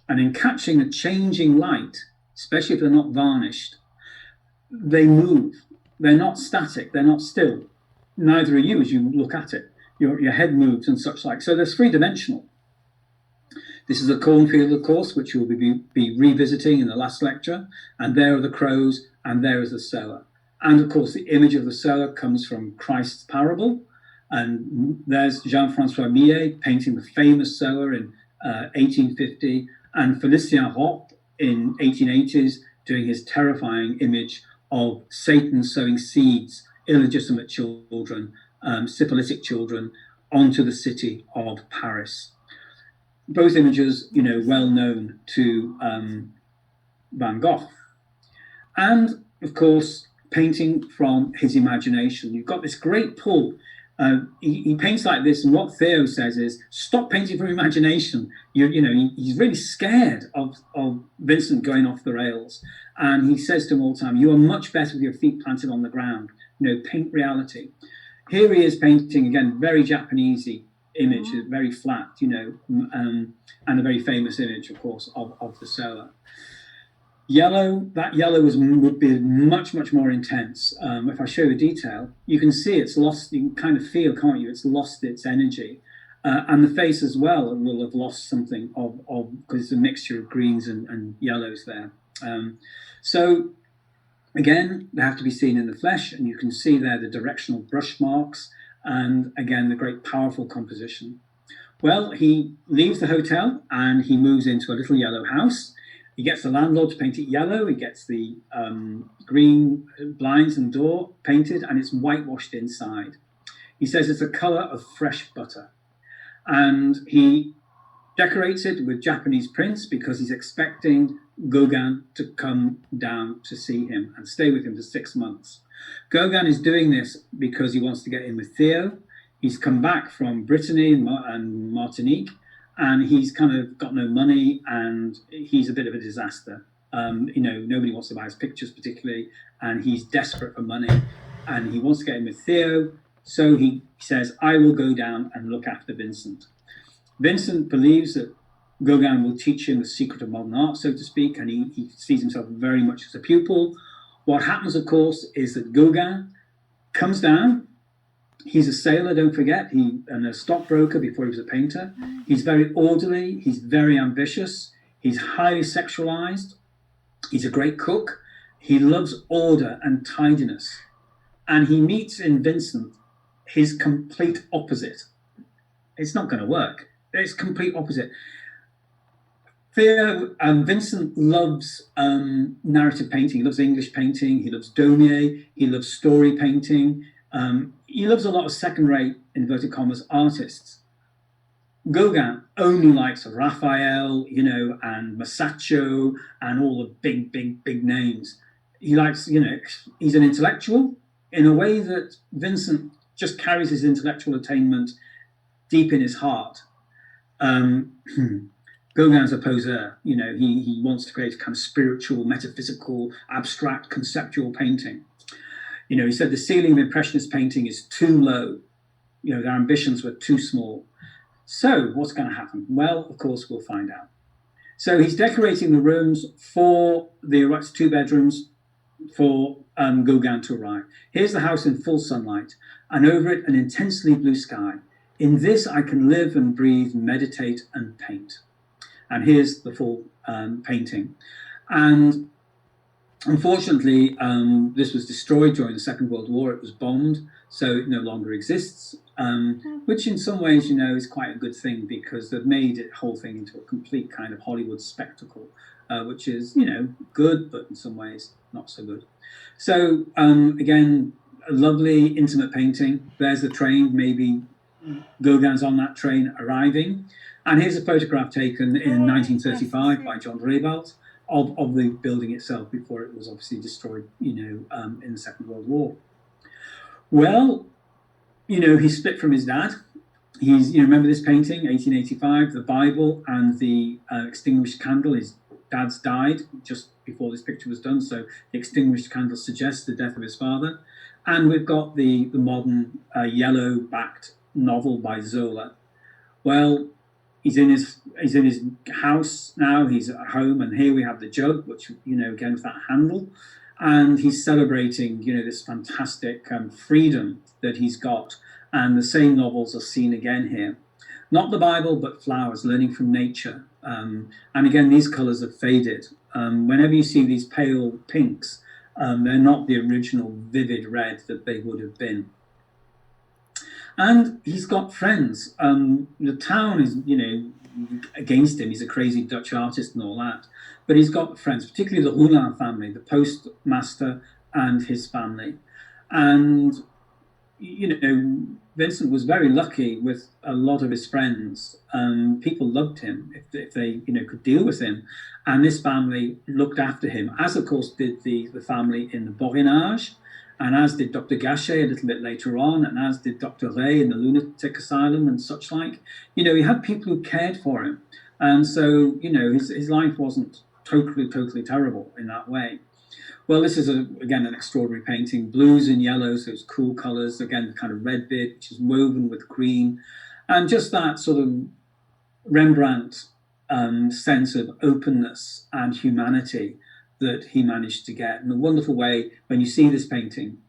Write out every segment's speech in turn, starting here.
And in catching a changing light, especially if they're not varnished, they move. They're not static. They're not still. Neither are you as you look at it. Your head moves and such like. So there's three-dimensional. This is a cornfield, of course, which we'll be revisiting in the last lecture. And there are the crows, and there is the sower. And of course, the image of the sower comes from Christ's parable. And there's Jean-Francois Millet painting the famous sower in 1850, and Félicien Roch in 1880s doing his terrifying image of Satan sowing seeds, illegitimate children, syphilitic children, onto the city of Paris. Both images, well known to Van Gogh. And, of course, painting from his imagination. You've got this great pull. He paints like this, and what Theo says is, stop painting from imagination. He's really scared of Vincent going off the rails. And he says to him all the time, you are much better with your feet planted on the ground. Paint reality. Here he is painting, again, very Japanesey image, very flat, and a very famous image, of course, of the sower. Yellow, that yellow would be much, much more intense. If I show the detail, you can see it's lost, you can kind of feel, can't you? It's lost its energy. And the face as well will have lost something because it's a mixture of greens and yellows there. So again, they have to be seen in the flesh, and you can see there the directional brush marks, and again, the great powerful composition. Well, he leaves the hotel and he moves into a little yellow house. He gets the landlord to paint it yellow. He gets the green blinds and door painted, and it's whitewashed inside. He says it's a color of fresh butter. And he decorates it with Japanese prints because he's expecting Gauguin to come down to see him and stay with him for 6 months. Gauguin is doing this because he wants to get in with Theo. He's come back from Brittany and Martinique, and he's kind of got no money, and he's a bit of a disaster. Nobody wants to buy his pictures particularly, and he's desperate for money, and he wants to get in with Theo. So he says, I will go down and look after Vincent. Vincent believes that Gauguin will teach him the secret of modern art, so to speak, and he sees himself very much as a pupil. What happens, of course, is that Gauguin comes down. He's a sailor, don't forget, and a stockbroker before he was a painter. He's very orderly, he's very ambitious, he's highly sexualized, he's a great cook, he loves order and tidiness. And he meets in Vincent his complete opposite. It's not going to work. It's complete opposite. Vincent loves narrative painting. He loves English painting. He loves Daumier. He loves story painting. He loves a lot of second-rate, inverted commas, artists. Gauguin only likes Raphael, and Masaccio and all the big names. He likes, he's an intellectual in a way that Vincent just carries his intellectual attainment deep in his heart. Gauguin's a poseur, he wants to create a kind of spiritual, metaphysical, abstract, conceptual painting. He said the ceiling of Impressionist painting is too low. Their ambitions were too small. So what's going to happen? Well, of course, we'll find out. So he's decorating the rooms for it's 2 bedrooms for Gauguin to arrive. Here's the house in full sunlight, and over it an intensely blue sky. In this I can live and breathe, meditate and paint. And here's the full painting. And unfortunately, this was destroyed during the Second World War. It was bombed, so it no longer exists, which in some ways, is quite a good thing, because they've made the whole thing into a complete kind of Hollywood spectacle, which is, good, but in some ways not so good. So again, a lovely intimate painting. There's the train, maybe Gauguin's on that train arriving. And here's a photograph taken in 1935 by John Rebalt of the building itself before it was obviously destroyed, in the Second World War. Well, he's split from his dad. He's, remember this painting, 1885, the Bible and the extinguished candle. His dad's died just before this picture was done, so the extinguished candle suggests the death of his father. And we've got the modern yellow-backed novel by Zola. Well, he's in his house now. He's at home, and here we have the jug, which again with that handle, and he's celebrating this fantastic freedom that he's got. And the same novels are seen again here. Not the Bible, but flowers, learning from nature. And again, these colours have faded. Whenever you see these pale pinks, they're not the original vivid red that they would have been. And he's got friends. The town is, against him. He's a crazy Dutch artist and all that. But he's got friends, particularly the Roulin family, the postmaster and his family. And, Vincent was very lucky with a lot of his friends. People loved him if they could deal with him. And this family looked after him, as of course did the family in the Borinage, and as did Dr. Gachet a little bit later on, and as did Dr. Ray in the lunatic asylum and such like. He had people who cared for him. And so, his life wasn't totally terrible in that way. Well, this is, again, an extraordinary painting. Blues and yellows, those cool colours. Again, the kind of red bit, which is woven with green. And just that sort of Rembrandt sense of openness and humanity that he managed to get. In a wonderful way, when you see this painting,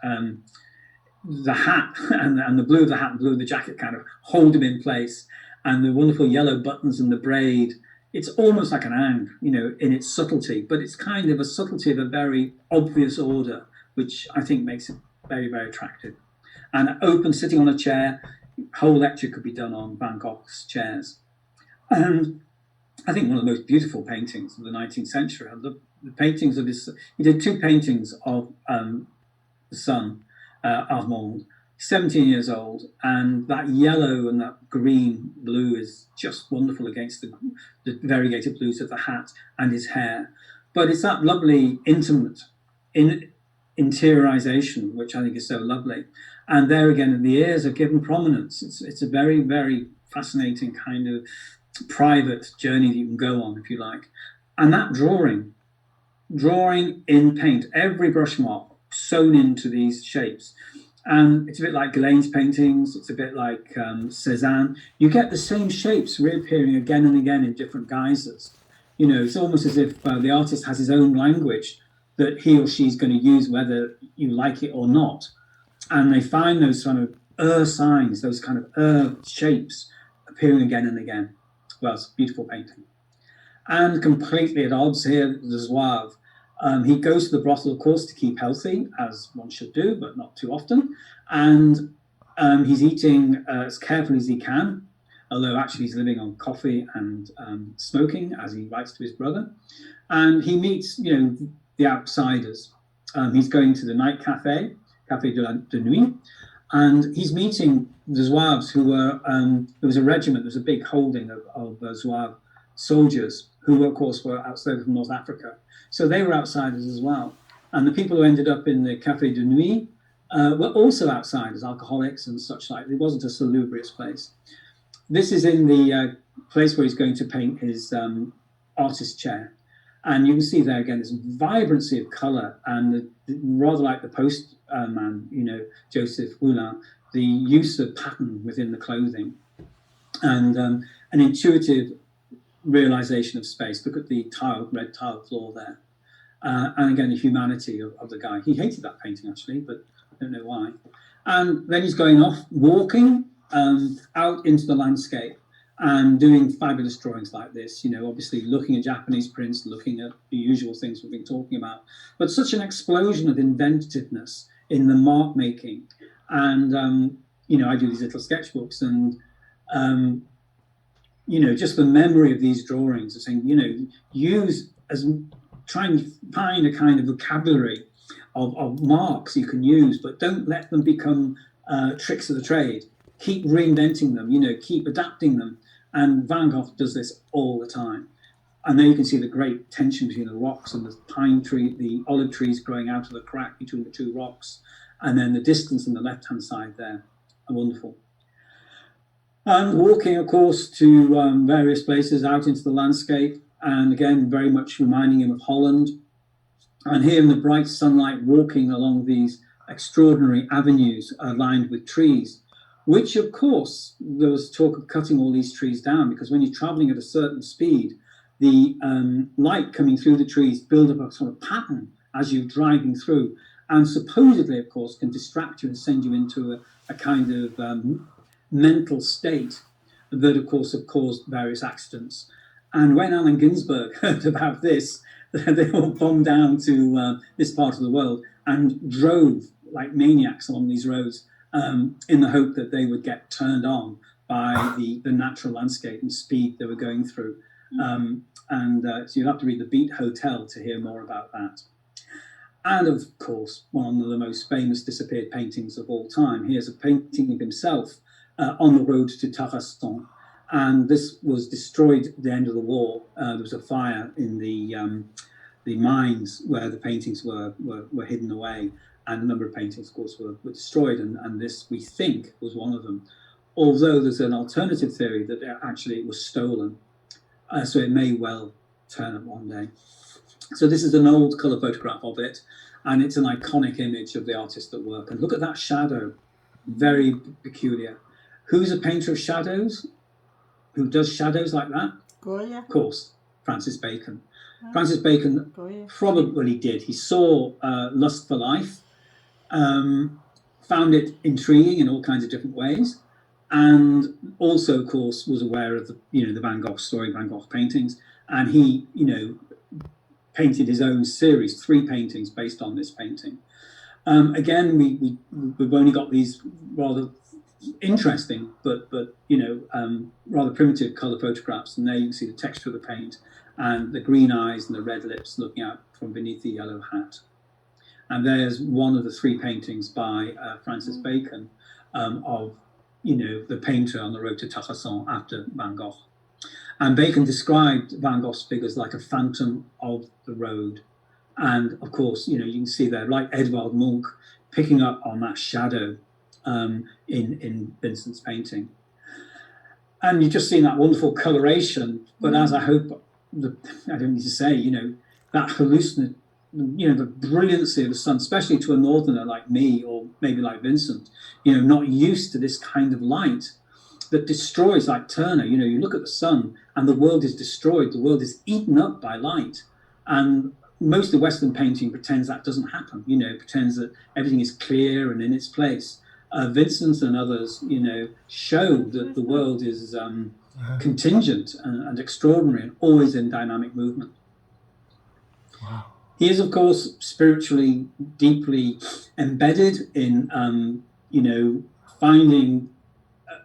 the hat and the blue of the hat and blue of the jacket kind of hold him in place. And the wonderful yellow buttons and the braid, it's almost like an ang, in its subtlety, but it's kind of a subtlety of a very obvious order, which I think makes it very, very attractive. And open, sitting on a chair, whole lecture could be done on Van Gogh's chairs. And I think one of the most beautiful paintings of the 19th century. The paintings of he did two paintings of the son, Armand, 17 years old, and that yellow and that green blue is just wonderful against the variegated blues of the hat and his hair. But it's that lovely, intimate interiorization, which I think is so lovely. And there again, the ears are given prominence. It's a very, very fascinating kind of private journey that you can go on, if you like. And that drawing in paint, every brush mark sewn into these shapes. And it's a bit like Ghislaine's paintings. It's a bit like Cézanne. You get the same shapes reappearing again and again in different guises. It's almost as if the artist has his own language that he or she's going to use whether you like it or not. And they find those kind of signs, those kind of shapes appearing again and again. Well, it's a beautiful painting. And completely at odds here, the Zouave. He goes to the brothel, of course, to keep healthy, as one should do, but not too often. And he's eating as carefully as he can, although actually he's living on coffee and smoking, as he writes to his brother. And he meets, the outsiders. He's going to the night Café de Nuit, and he's meeting the Zouaves who were, there was a regiment, there was a big holding of Zouave soldiers who, of course, were outside from North Africa. So they were outsiders as well. And the people who ended up in the Café de Nuit were also outsiders, alcoholics and such like. It wasn't a salubrious place. This is in the place where he's going to paint his artist chair. And you can see there again this vibrancy of colour and rather like the postman, Joseph Roulin, the use of pattern within the clothing and an intuitive realization of space. Look at the red tiled floor there. And again, the humanity of the guy. He hated that painting, actually, but I don't know why. And then he's going off, walking out into the landscape and doing fabulous drawings like this, obviously looking at Japanese prints, looking at the usual things we've been talking about. But such an explosion of inventiveness in the mark making. And, I do these little sketchbooks and, just the memory of these drawings of saying, try and find a kind of vocabulary of marks you can use, but don't let them become tricks of the trade. Keep reinventing them, keep adapting them. And Van Gogh does this all the time. And there you can see the great tension between the rocks and the pine tree, the olive trees growing out of the crack between the two rocks. And then the distance on the left-hand side there. Wonderful. And walking, of course, to various places out into the landscape. And again, very much reminding him of Holland. And here in the bright sunlight, walking along these extraordinary avenues lined with trees. which of course there was talk of cutting all these trees down, because when you're traveling at a certain speed, the light coming through the trees build up a sort of pattern as you're driving through, and supposedly, of course, can distract you and send you into a kind of mental state that, of course, have caused various accidents. And when Allen Ginsberg heard about this, they all bombed down to this part of the world and drove like maniacs along these roads, in the hope that they would get turned on by the natural landscape and speed they were going through. So you'll have to read The Beat Hotel to hear more about that. And of course, one of the most famous disappeared paintings of all time. Here's a painting of himself on the road to Tarascon. And this was destroyed at the end of the war. There was a fire in the mines where the paintings were hidden away. And a number of paintings, of course, were destroyed. And this, we think, was one of them. Although there's an alternative theory that actually it was stolen. So it may well turn up one day. So this is an old colour photograph of it, and it's an iconic image of the artist at work. And look at that shadow, very peculiar. Who's a painter of shadows? Who does shadows like that? Goya. Of course, Francis Bacon. Francis Bacon probably did. He saw Lust for Life, found it intriguing in all kinds of different ways, and also, of course, was aware of the Van Gogh story, Van Gogh paintings, and he, painted his own series, 3 paintings based on this painting. Again, we've only got these rather interesting, but rather primitive colour photographs, and there you can see the texture of the paint and the green eyes and the red lips looking out from beneath the yellow hat. And there's one of the 3 paintings by Francis Bacon of the painter on the road to Tarascon after Van Gogh. And Bacon described Van Gogh's figures like a phantom of the road. And of course, you can see there, like Edvard Munch, picking up on that shadow in Vincent's painting. And you've just seen that wonderful coloration, but as I hope, I don't need to say, that hallucinate, the brilliancy of the sun, especially to a northerner like me, or maybe like Vincent, not used to this kind of light that destroys, like Turner. You look at the sun and the world is destroyed. The world is eaten up by light. And most of Western painting pretends that doesn't happen, pretends that everything is clear and in its place. Vincent and others, show that the world is contingent and extraordinary and always in dynamic movement. Wow. He is, of course, spiritually deeply embedded in, finding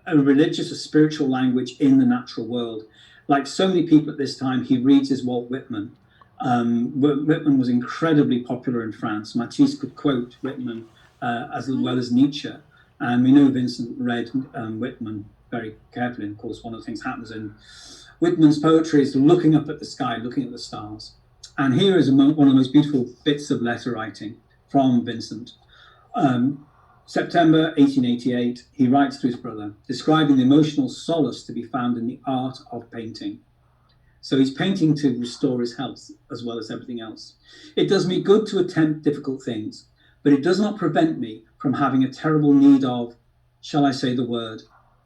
a religious or spiritual language in the natural world. Like so many people at this time, he reads his Walt Whitman. Whitman was incredibly popular in France. Matisse could quote Whitman as well as Nietzsche. And we know Vincent read Whitman very carefully. And of course, one of the things happens in Whitman's poetry is looking up at the sky, looking at the stars. And here is one of the most beautiful bits of letter writing from Vincent. September 1888, he writes to his brother, describing the emotional solace to be found in the art of painting. So he's painting to restore his health as well as everything else. It does me good to attempt difficult things, but it does not prevent me from having a terrible need of, shall I say the word,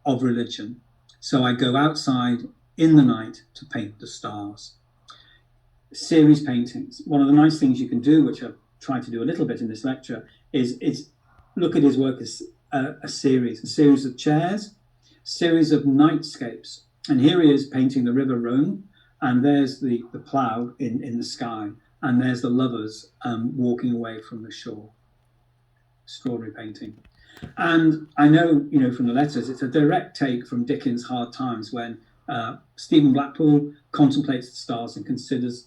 of religion. So I go outside in the night to paint the stars. Series paintings. One of the nice things you can do, which I've tried to do a little bit in this lecture, is look at his work as a series of chairs, series of nightscapes. And here he is painting the River Rhone, and there's the plough in the sky, and there's the lovers walking away from the shore. Extraordinary painting. And I know, from the letters, it's a direct take from Dickens' Hard Times, when Stephen Blackpool contemplates the stars and considers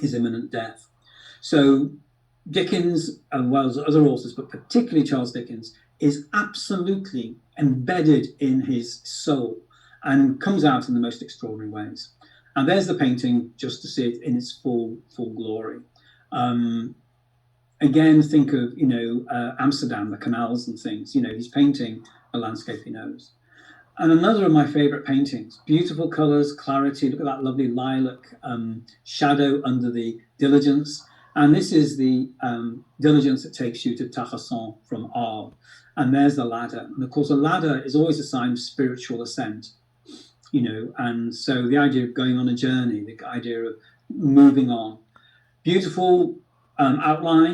his imminent death. So Dickens, as well as other authors, but particularly Charles Dickens, is absolutely embedded in his soul and comes out in the most extraordinary ways. And there's the painting, just to see it in its full glory. Again, think of, Amsterdam, the canals and things. He's painting a landscape he knows. And another of my favorite paintings, beautiful colors, clarity. Look at that lovely lilac shadow under the diligence. And this is the diligence that takes you to Tarascon from Arles. and there's the ladder. And of course, a ladder is always a sign of spiritual ascent, you know. And so the idea of going on a journey, the idea of moving on, beautiful outline.